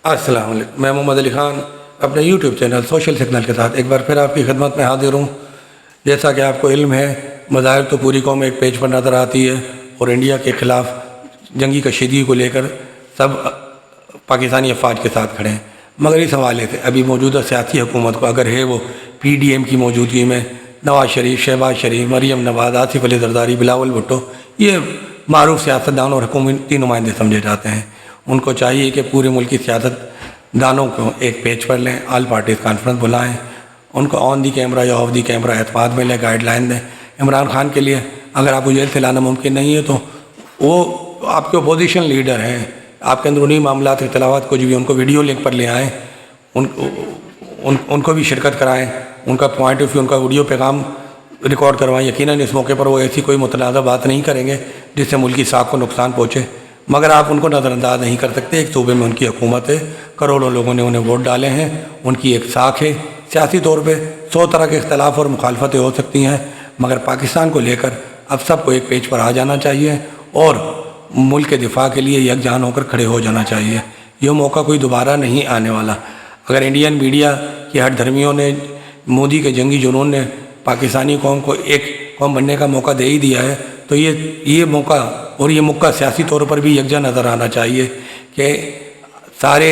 السلام علیکم، میں محمد علی خان اپنے یوٹیوب چینل سوشل سگنل کے ساتھ ایک بار پھر آپ کی خدمت میں حاضر ہوں۔ جیسا کہ آپ کو علم ہے، مظاہر تو پوری قوم ایک پیج پر نظر آتی ہے اور انڈیا کے خلاف جنگی کشیدگی کو لے کر سب پاکستانی افواج کے ساتھ کھڑے ہیں، مگر اس حوالے سے ابھی موجودہ سیاسی حکومت کو اگر ہے وہ پی ڈی ایم کی موجودگی میں نواز شریف، شہباز شریف، مریم نواز، آصف علی زرداری، بلاول بھٹو، یہ معروف سیاستدان اور حکومتی نمائندے سمجھے جاتے ہیں، ان کو چاہیے کہ پورے ملک کی سیاست دانوں کو ایک پیج پر لیں، آل پارٹیز کانفرنس بلائیں، ان کو آن دی کیمرہ یا آف دی کیمرہ اعتماد میں لیں، گائیڈ لائن دیں۔ عمران خان کے لیے اگر آپ کو جیل سے لانا ممکن نہیں ہے تو وہ آپ کے اپوزیشن لیڈر ہیں، آپ کے اندرونی معاملات، اختلافات کچھ بھی ان کو ویڈیو لنک پر لے آئیں، ان کو بھی شرکت کرائیں، ان کا پوائنٹ آف ویو، ان کا ویڈیو پیغام ریکارڈ کروائیں۔ یقیناً اس موقع پر وہ ایسی کوئی متنازع بات نہیں کریں گے جس سے ملکی ساکھ کو نقصان پہنچے، مگر آپ ان کو نظر انداز نہیں کر سکتے۔ ایک صوبے میں ان کی حکومت ہے، کروڑوں لوگوں نے انہیں ووٹ ڈالے ہیں، ان کی ایک ساکھ ہے۔ سیاسی طور پہ 100 طرح کے اختلاف اور مخالفتیں ہو سکتی ہیں، مگر پاکستان کو لے کر اب سب کو ایک پیج پر آ جانا چاہیے اور ملک کے دفاع کے لیے یکجان ہو کر کھڑے ہو جانا چاہیے۔ یہ موقع کوئی دوبارہ نہیں آنے والا۔ اگر انڈین میڈیا کی ہٹ دھرمیوں نے، مودی کے جنگی جنون نے پاکستانی قوم کو ایک قوم بننے کا موقع دے ہی دیا ہے تو یہ موقع اور یہ موقع سیاسی طور پر بھی یکجا نظر آنا چاہیے کہ سارے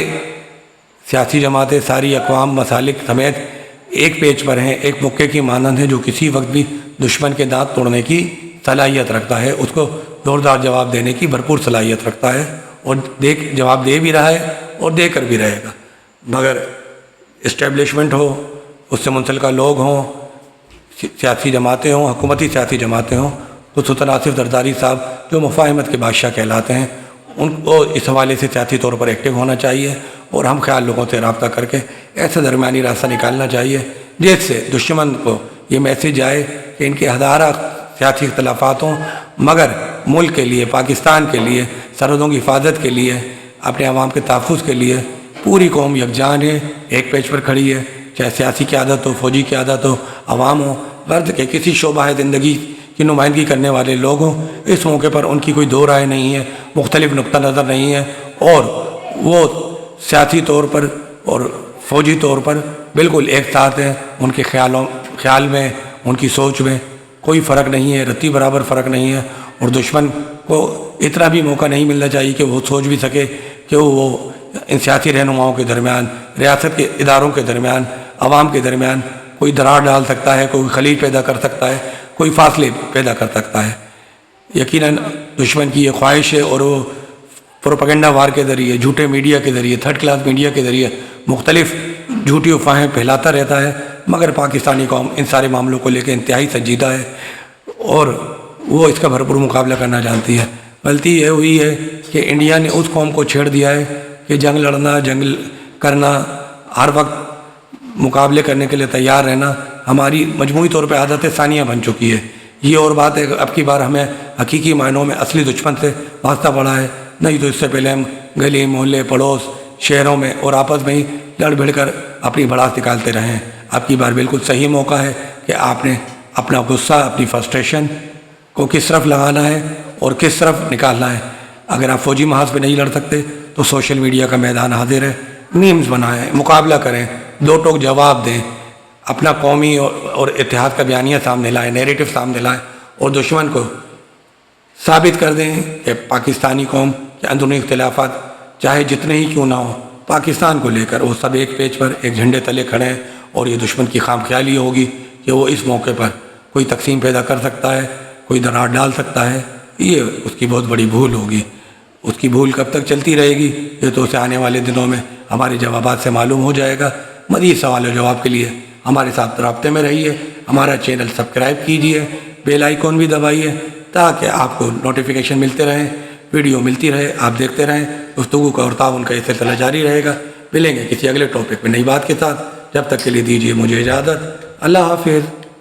سیاسی جماعتیں، ساری اقوام، مسالک سمیت ایک پیج پر ہیں، ایک مکے کی مانند ہیں جو کسی وقت بھی دشمن کے دانت توڑنے کی صلاحیت رکھتا ہے، اس کو زوردار جواب دینے کی بھرپور صلاحیت رکھتا ہے اور جواب دے بھی رہا ہے اور دے کر بھی رہے گا۔ مگر اسٹیبلشمنٹ ہو، اس سے منسلکہ لوگ ہوں، سیاسی جماعتیں ہوں، حکومتی سیاسی جماعتیں ہوں، تو سلطان آصف زرداری صاحب جو مفاہمت کے بادشاہ کہلاتے ہیں، ان کو اس حوالے سے سیاسی طور پر ایکٹیو ہونا چاہیے اور ہم خیال لوگوں سے رابطہ کر کے ایسا درمیانی راستہ نکالنا چاہیے جس سے دشمن کو یہ میسیج آئے کہ ان کے ہزارہ سیاسی اختلافات ہوں، مگر ملک کے لیے، پاکستان کے لیے، سرحدوں کی حفاظت کے لیے، اپنے عوام کے تحفظ کے لیے پوری قوم یکجان ہے، ایک پیج پر کھڑی ہے، چاہے سیاسی قیادت ہو، فوجی قیادت ہو، عوام ہو، غرض کے کسی شعبہ زندگی کی نمائندگی کرنے والے لوگ ہوں۔ اس موقع پر ان کی کوئی دو رائے نہیں ہے، مختلف نقطہ نظر نہیں ہے اور وہ سیاسی طور پر اور فوجی طور پر بالکل ایک ساتھ ہیں۔ ان کے خیال میں، ان کی سوچ میں کوئی فرق نہیں ہے، رتی برابر فرق نہیں ہے، اور دشمن کو اتنا بھی موقع نہیں ملنا چاہیے کہ وہ سوچ بھی سکے کہ وہ ان سیاسی رہنماؤں کے درمیان، ریاست کے اداروں کے درمیان، عوام کے درمیان کوئی دراڑ ڈال سکتا ہے، کوئی خلیج پیدا کر سکتا ہے، کوئی فاصلے پیدا کر سکتا ہے۔ یقیناً دشمن کی یہ خواہش ہے اور وہ پروپیگنڈا وار کے ذریعے، جھوٹے میڈیا کے ذریعے، تھرڈ کلاس میڈیا کے ذریعے مختلف جھوٹی افواہیں پھیلاتا رہتا ہے، مگر پاکستانی قوم ان سارے معاملوں کو لے کے انتہائی سنجیدہ ہے اور وہ اس کا بھرپور مقابلہ کرنا جانتی ہے۔ غلطی یہ ہوئی ہے کہ انڈیا نے اس قوم کو چھیڑ دیا ہے کہ جنگ لڑنا، جنگ کرنا، ہر وقت مقابلے کرنے کے لیے تیار رہنا ہماری مجموعی طور پہ عادت ثانیہ بن چکی ہے۔ یہ اور بات ہے کہ اب کی بار ہمیں حقیقی معنوں میں اصلی دشمن سے واسطہ پڑا ہے، نہیں تو اس سے پہلے ہم گلی محلے، پڑوس، شہروں میں اور آپس میں ہی لڑ بھڑ کر اپنی بھڑاس نکالتے رہے ہیں۔ اب کی بار بالکل صحیح موقع ہے کہ آپ نے اپنا غصہ، اپنی فرسٹریشن کو کس طرف لگانا ہے اور کس طرف نکالنا ہے۔ اگر آپ فوجی محاذ پہ نہیں لڑ سکتے تو سوشل میڈیا کا میدان حاضر ہے، میمز بنائیں، مقابلہ کریں، دو ٹوک جواب دیں، اپنا قومی اور اتحاد کا بیانیہ سامنے لائیں، نیریٹو سامنے لائیں اور دشمن کو ثابت کر دیں کہ پاکستانی قوم کے اندرونی اختلافات چاہے جتنے ہی کیوں نہ ہوں، پاکستان کو لے کر وہ سب ایک پیج پر، ایک جھنڈے تلے کھڑے ہیں، اور یہ دشمن کی خام خیالی ہوگی کہ وہ اس موقع پر کوئی تقسیم پیدا کر سکتا ہے، کوئی دراڑ ڈال سکتا ہے۔ یہ اس کی بہت بڑی بھول ہوگی۔ اس کی بھول کب تک چلتی رہے گی یہ تو اسے آنے والے دنوں میں ہمارے جوابات سے معلوم ہو جائے گا۔ مزید سوال و جواب کے لیے ہمارے ساتھ رابطے میں رہیے، ہمارا چینل سبسکرائب کیجیے، بیل آئیکن بھی دبائیے تاکہ آپ کو نوٹیفیکیشن ملتے رہیں، ویڈیو ملتی رہے، آپ دیکھتے رہیں۔ گفتگو کا اور تعاون کا یہ سلسلہ جاری رہے گا۔ ملیں گے کسی اگلے ٹاپک میں نئی بات کے ساتھ، جب تک کے لیے دیجیے مجھے اجازت۔ اللہ حافظ۔